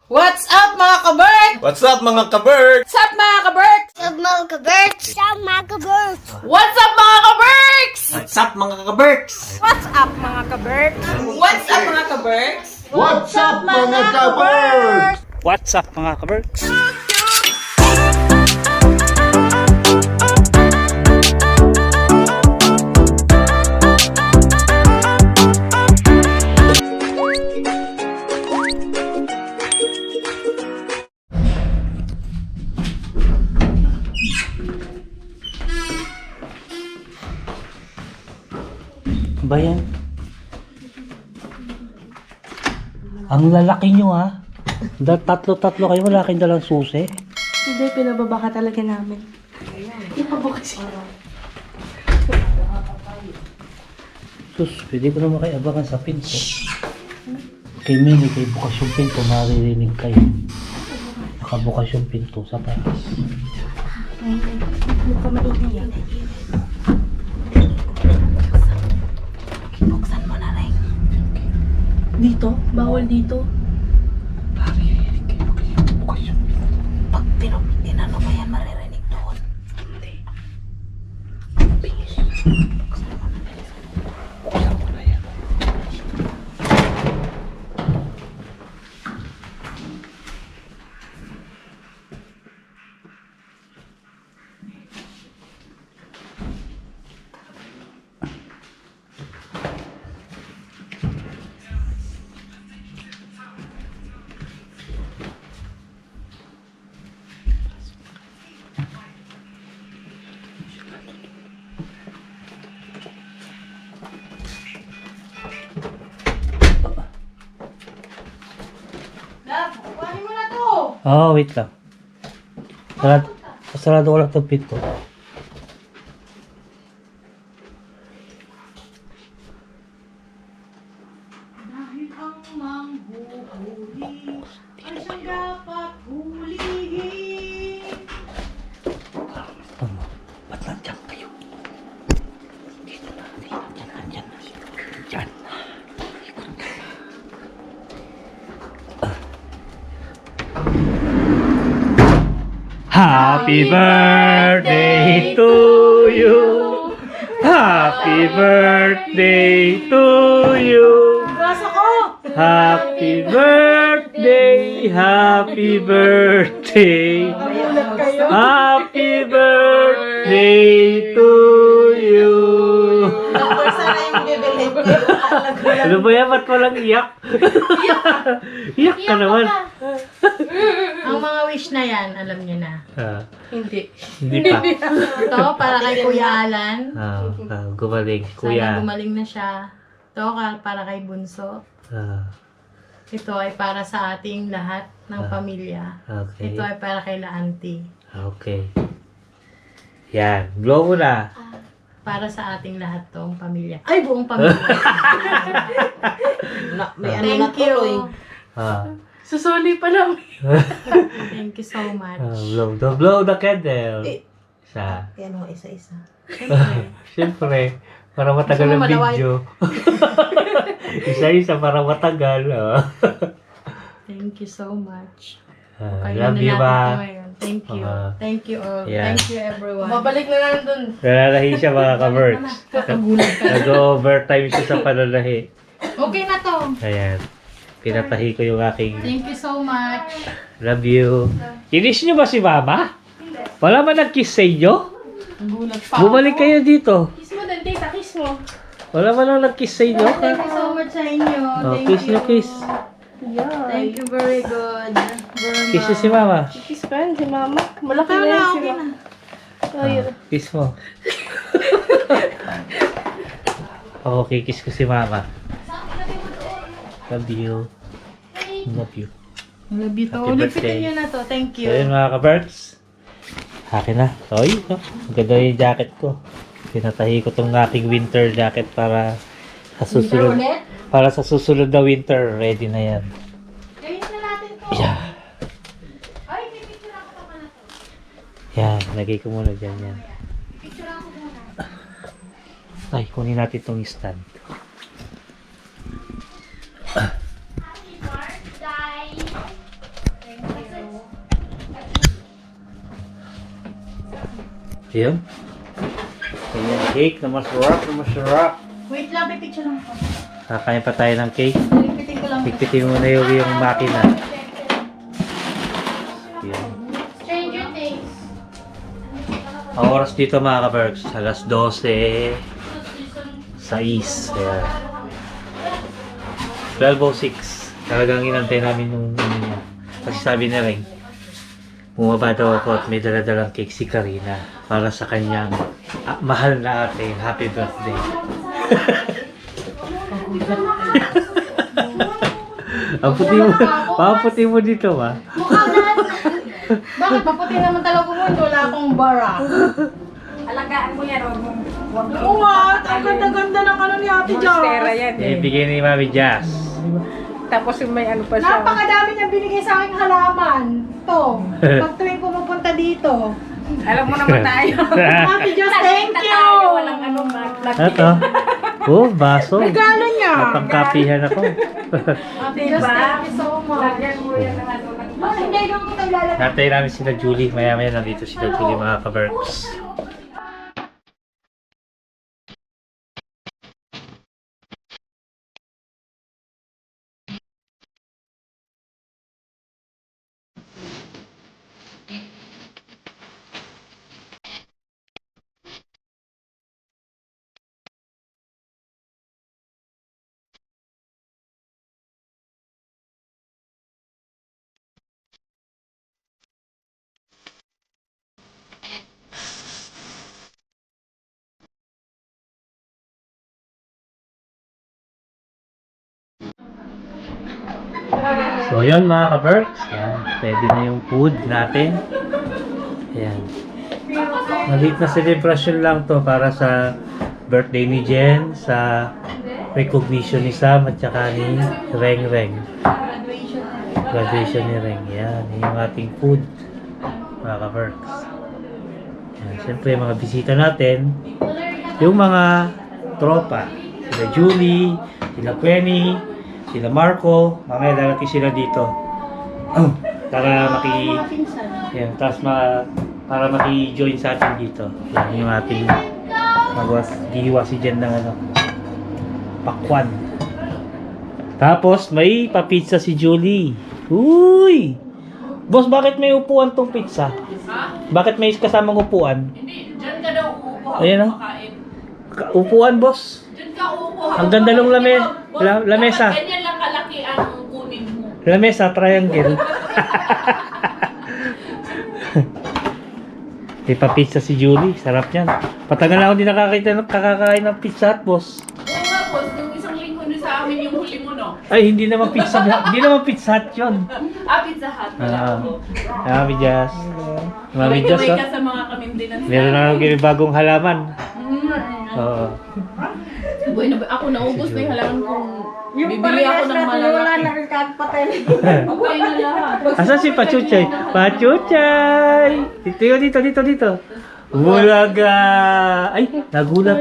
What's up mga kabert? What's up mga kabert? What's up mga kabert? What's up mga kaberks? What's up mga kabert? What's up mga kaberks? What's up mga kaberks? What's up mga kabert? What's up mga kaberks? Ba yan? Ang lalaki nyo ha. Tatlo-tatlo kayo, wala kayong dalang susi. Hindi, pinababa ka talaga namin. Ipabukas yun. Sus, pwede ko naman kayo abangan sa pinto. Kay Mini, kay bukas yung pinto, maririnig kayo. Nakabukas yung pinto sa taas. Hindi ka maingay yan. Buksan mo na rin. Dito? Bawal dito? Maririnig kayo, kaya bukas yung pinto. Pag tinano mo yan, maririnig doon. Hindi. Bingis. Buksan mo na yan. Kuhanin mo na to. Oh, wait lang. Sarado ko lang itong pinto. Dahil ang manghuhuli ay siyang dapat hulihin. Tama. Ba't nandiyan kayo? Dito na. Nandyan na. Dyan. Ikot ka. Happy birthday to you. Happy birthday to you. Braso ko! Happy birthday. Happy birthday. Happy birthday to you. Sana yung bibilhin ko. Ano ba yan? Ba't walang iyak? Iyak ka naman. Ang mga wish na yan, alam niyo na. Hindi. Hindi pa. Ito, para kay Kuya Alan. Gumaling. Sana Kuya. gumaling na siya. Ito, para kay Bunso. Ito ay para sa ating lahat ng pamilya. Okay. Ito ay para kay La Auntie. Okay. Yan. Blow mo na. Para sa ating lahat tong pamilya. Ay, buong pamilya. May ano na Thank you. tuloy. Susuli pa lang. Thank you so much. Blow the candle. Isa. Yan o, isa-isa. Siyempre. Para matagal ang Gusto mo malaway? video. Isa-isa para matagal. Thank you so much. Love you, ma. Thank you. Thank you all. Yeah. Thank you everyone. Babalik na lang dun. Nananahi siya mga ka-works. Kakagulat ka. Nag-overtime siya sa pananahi. Okay na to. Ayan. Pinatahi ko yung aking Thank you so much. love you. Kinis niyo ba si mama? Wala man nag-kiss sa inyo? Gulat pa. Bumalik kayo dito. Kiss mo din, tita. Kiss mo. Wala man lang nag-kiss sa inyo. Thank you so much sa inyo. Oh, Thank kiss you. na kiss. Yeah. Thank you very good. Very Kiss niyo si mama. Kiss pa yan si mama. Malaki na yan si mama. Kiss mo. Ako kikiss ko si mama. Love you. Love you. Love you to. Happy Ulitin birthday. nyo na to. Thank So you. yun mga ka-birds. Akin na. Oy, ang ganda yung jacket ko. Pinatahi ko tong aking winter jacket para sa susunod. ulit? Para sa susunod na winter. Ready na yan. Kainin na natin to. Yeah. Ay, pipicture ako pa na to. Yan. Lagay ko muna dyan yan. Picture ako muna. Ay, kunin natin itong stand. Yun. Ganyan cake na masarap, na masarap. Wait lang, pipicture lang po. Kakain pa tayo ng cake. Pipitin ko lang. Pigpitin mo na yung makina. Yan. Stranger Things. Ang oras dito mga ka-Berks, alas 12. 6. Ayan. 12:06. Talagang inantay namin yung niya. Kasi sabi na rin, bumaba daw ako at may daladalang cake si Karina para sa kanyang mahal na ate. Happy birthday. Ang puti mo dito ba? Mukha na. Bakit? Maputi naman talaga mo. Wala akong bara. Alagaan mo yan. Huwag mong... Oo nga, ang ganda-ganda ng ano ni Ate Monstera Jazz. yan eh. Ibigay ni Mami Jazz. Tapos yung may ano pa siya. Napakadami niyang binigay sa aking halaman. Ito. Pag tuwing pumupunta dito. Alam mo naman tayo. Ate Jazz, thank you! Walang ano, Ito. Oh, baso. Regalo niya. Napangkapihan ako. Ate Jazz, thank you so much. Lagyan mo yan ng ano. Hindi lang ko naglalagay. Natay namin sila Julie. Maya-maya nandito sila Julie mga ka-Berks. So yun mga ka-Berks, yan, pwede na yung food natin. Ayan. Maliit na celebration lang to para sa birthday ni Jen, sa recognition ni Sam at saka ni Reng Reng. Graduation ni Reng. Yan, yun yung ating food mga ka-Berks. Yan, siyempre mga bisita natin, yung mga tropa, sila Julie, sila Penny, sila Marco, mamaya darating sila dito. Para yan, para maki-join sa atin dito. Yan yung ating gihiwa si Jen ng ano, pakwan. Tapos may pa-pizza si Julie. Uy! Boss, bakit may upuan tong pizza? Bakit may kasamang upuan? Hindi, dyan ka daw uupo. Ayan, upuan, boss. Dyan ka uupo. Ang ganda ng lamesa. Ganyan lang kalaki ang kunin mo. Lamesa, triangle. May pa-pizza si Julie. Sarap yan. Patagal na ako hindi nakakain ng pizza hut, boss. Oo nga, boss. Yung isang linggo na sa amin yung huli mo, no? Ay, hindi naman pizza hut yun. Pizza Hut. Mami Jazz. Mami Jazz, May ka sa mga kamindinan. meron na akong bagong halaman. Oo. Boy, ako naubos na yung halaman kong Yung bibili ako ng wala malalaki. na rin kahit patay. Okay na lahat. Asan si Pachuchay? Pachuchay! Dito. Bulaga! Ay, nagulat.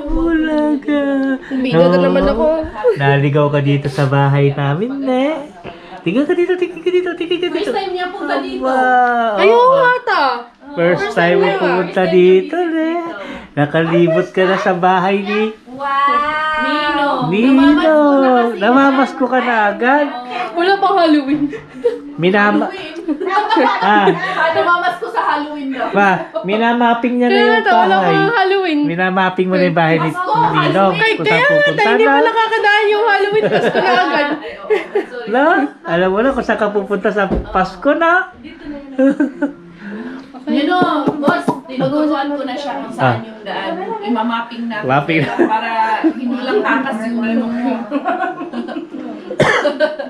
Bulaga! Bida na naman ako. Naligaw ka dito sa bahay namin, ne? Tingnan ka dito. First time niya punta dito. Wow! Ayaw ata. First time mo pumunta dito, ne? Nakalibot ka na sa bahay ni Nino. Namamasko ka na agad. Wala pang Halloween. Namamas ko sa Halloween daw. Minamapping niya na yung Wala bahay. pang Halloween. Minamapping mo na yung bahay ni Nino. Kung saan pupunta Hindi pa na. nakakadaan yung Halloween. Pasko na agad. Na, alam mo na kung saan ka pupunta sa Pasko na. Boss, tinuturuan ko na siya kung saan yung daan. Imamapping natin. Mapping. Para hindi lang takas yung ninong mo.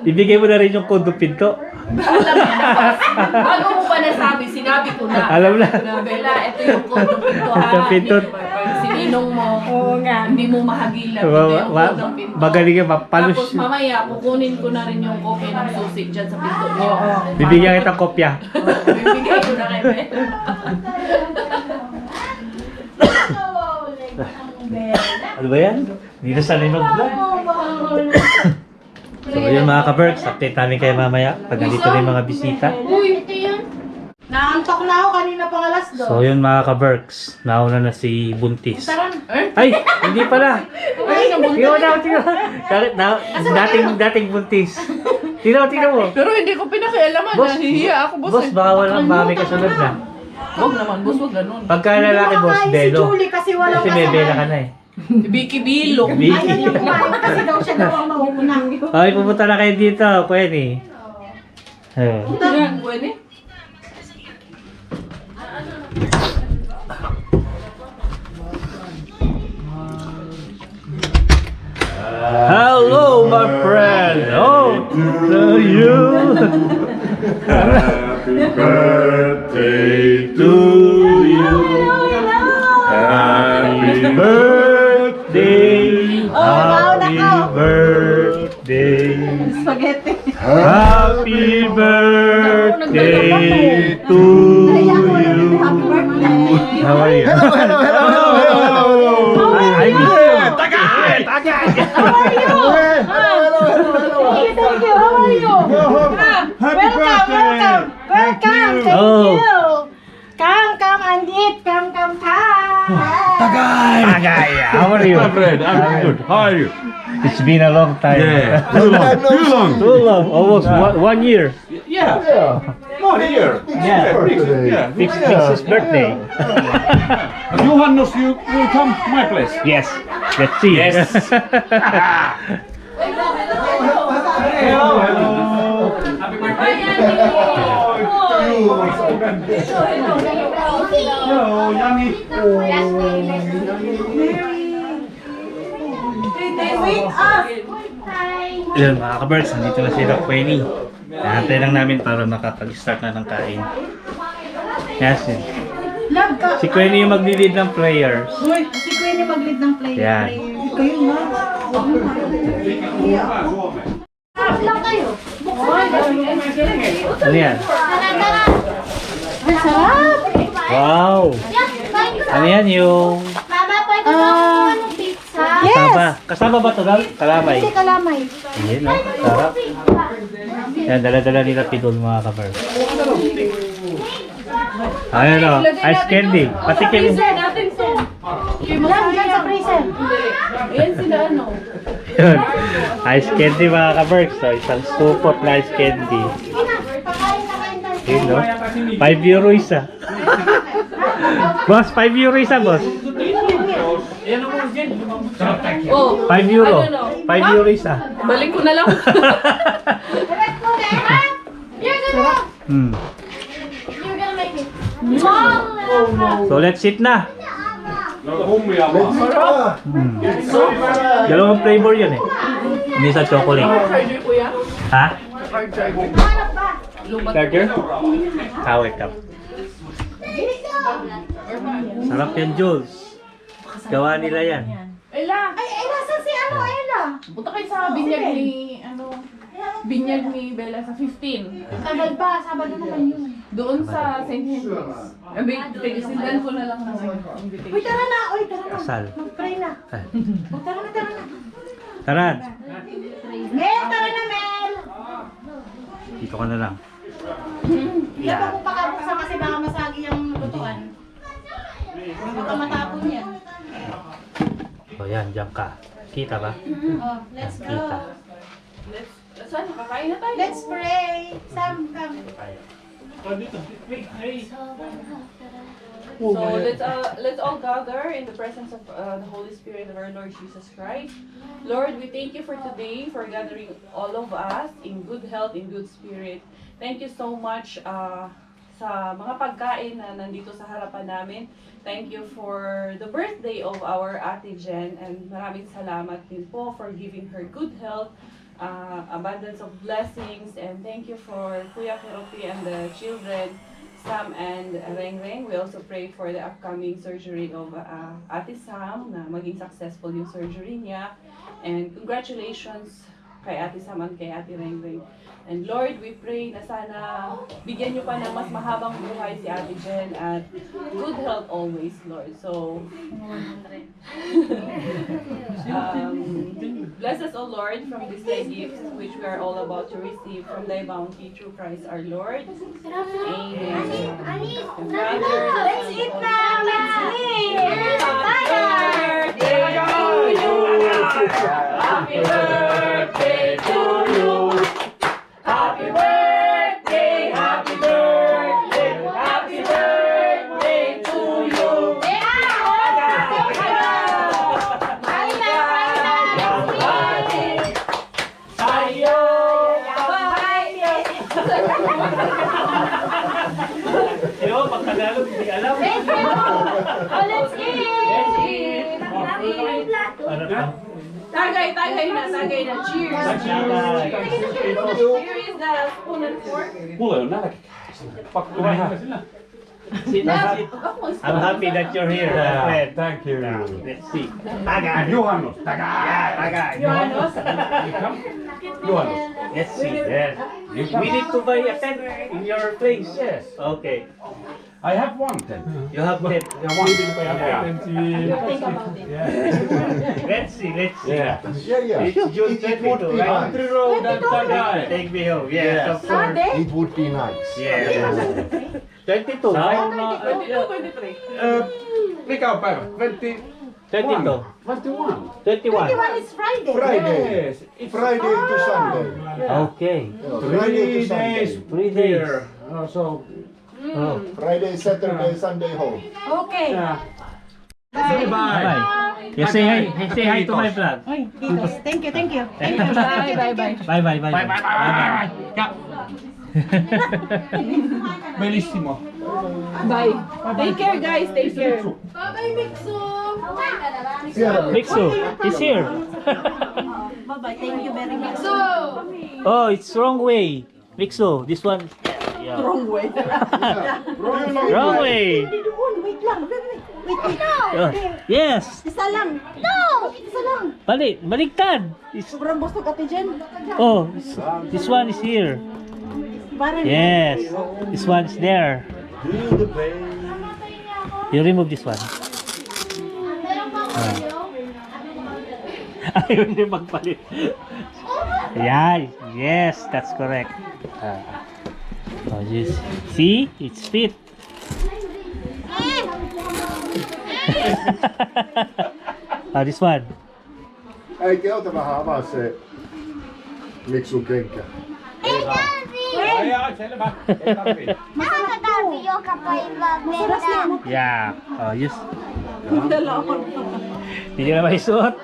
Ibigay mo na rin yung kondo pinto. Alam mo na, boss. Bago mo pa nasabi, sinabi ko na. Alam na. Bella, ito yung kodong pinto ha. Ito pinto. Pag sininong mo, nga. hindi mo mahagilan. Ito yung kodong pinto. Magaling ka, mapalos. Tapos mamaya, kukunin ko na rin yung kopya ng susi dyan sa pinto niyo. Bibigyan kita kopya. Bibigay ko na kay Bella. Ano ba yan? Hindi na sanay mag-vlog. So, yun mga ka-Berks, update namin kayo mamaya pag nandito na yung mga bisita. Uy, ito yan. Naantok na ako kanina pang alas 2. So yun mga ka-Berks, nauna na si Buntis. Eh? Ay, hindi pala. Ay, nabuntis. Dating Buntis. Tingnan mo. Pero hindi ko pinakialaman. Nahihiya ako, boss. Boss, baka walang mami kasunod na. Huwag naman, boss. Huwag ganun. Pagka lalaki, boss, Si Belo. Julie kasi walang Kasi may Bela ka na eh. Vicky Bilog. Vicky. Ayaw niya kumain kasi daw siya daw ang mauna. Ay, pupunta na kayo dito, pwede. Yan, pwede. Hello, my friend. Oh, to you. Happy birthday To you. Happy birthday. Happy birthday. Spaghetti. Happy birthday to you. How are you? Hello. I miss you. Tagay! Thank you. How are you? Happy birthday. Welcome. Thank Oh. you. Come and eat. Come. Tagay! How are you? My friend, I'm good. How are you? It's been a long time. Yeah. Too long. Too long. Almost 1 year. Yeah. No, here. Yeah. Yeah. Fix his birthday. Johannes, you will come to my place. Yes. Let's see. Yes. Hello, Yanni. Yun mga ka-birds, nandito na si Doc Queenie. Nahantay lang namin para makapag-start na ng kain. Yes. Si Queenie yung mag-lead ng prayers. Uy, si Queenie mag-lead ng play. Yan. Kayo na. Ano yan? Ang sarap. Wow! Ano yan yung Mama, pwede ba ako ng pizza? kasama? Kasama ba ito lang? Kalamay. Hindi kalamay. Ayan, no? Sarap. Yan, dala-dala nila pidol mga ka-birds. Ayan o, ice candy. Patikim. Freezer natin to. Yan sa freezer. Ayan sila, ano. Yun. Ice candy mga ka-birds. So, isang supot na ice candy. Yun, no? 5 euro isa. Boss, 5 euro isa, boss. Oh, 5 euro. Ano, no? 5 euro isa. balik ko na lang. Hmm. You're gonna make it. Mom! So, let's eat na. Dalawang flavor yun eh. Hindi sa chocolate. Charger, kuya. Ha? Charger. Charger? Ah, wait up. Sarap yan, Jules. Gawa nila yan. Ella, Ay, nasan si Ella? punta kayo sa binyag ni, binyag ni Bella sa 15. Sabado naman yun. Doon sa St. Henry's. Tigisindan ko na lang ng invitation. Uy, tara na. Kasal. Mag-pray na. Ah. Oh, tara na. Tara, Mel, tara na, Mel. dito ka na lang. Hindi pa ko pakabuksan kasi baka masagi yung lutuan. Baka matapon yan. O yan, diyan ka. Kita ba? Oh, let's go. Kita. Saan? Kakain na tayo. Let's pray. Sam, come. So let's all gather in the presence of the Holy Spirit of our Lord Jesus Christ. Lord, we thank you for today, for gathering all of us in good health, in good spirit. Thank you so much sa mga pagkain na nandito sa harapan namin. Thank you for the birthday of our Ate Jen, and maraming salamat din po for giving her good health, abundance of blessings, and thank you for Kuya Keropi and the children, Sam and Rengreng. We also pray for the upcoming surgery of Ate Sam, na maging successful yung surgery niya. And congratulations kay Ate Sam at kay Ate Rengreng. And Lord, we pray na sana bigyan niyo pa ng mas mahabang buhay si Ate Jen at good health always, Lord. So, bless us, O Lord, from these thy gifts which we are all about to receive from thy bounty through Christ our Lord. Amen. Let's eat now! Let's eat! Happy birthday to you! Happy birthday, happy birthday, happy birthday to you! Sayo! Yo, pag Tagalog, hindi alam. Let's eat! Ano ka? Tagay na. Cheers! Tagay. Here is the spoon and fork. Mulla ei ole nälkä. Pakko vähän. Sit. I'm happy that you're here, my friend. Thank you. Let's see. And juhannus. Johannes. Juhannus. Let's see. Yes. We need to buy a tent in your place. Yes. Okay. I have one tent. You have tent. Yeah. Let's see. Yeah. It's June 22, right? Country road and Tagai. Take me home. Yes, of course. It would be nice. Yes. 22, right? Sauna. 23. Mikä on päivä? 20... 22. 21. 21. is Friday. Friday. Yes. Friday to Sunday. Okay. Friday to 3 Sunday. days 3 days. here. So, Oh. Friday, Saturday, Sunday home. Okay. yeah. Say bye. Bye. Yeah, say hi. Say hi to my vlog. Thank you. Bye. Bye. Ja. Bellissimo. Bye. Take care, guys. Take care. Bye-bye, Mixo! Mixu is here. Bye-bye. Thank you very much. So, Oh, it's wrong way. Mixu, this one. Yeah. Wrong way. Wrong way. Wait lang. Wait. Yes. Isa lang. No! Isa lang. Baligtad. Sobrang gusto ka, Jen. Oh, this one is here. Parang Yes. This one is there. You remove this one. Ayaw hindi magpalit. Yeah, yes, that's correct. Oh, yes. See? It's fit. This one. Äiti, ota vähän avaa se Miksun kenkä. ei tarvii! Ai jaa, selvä. Ei tarvii. Tähän tarvii joka päivä mennä. Yeah. Oh, yes. Hindi na maisuot.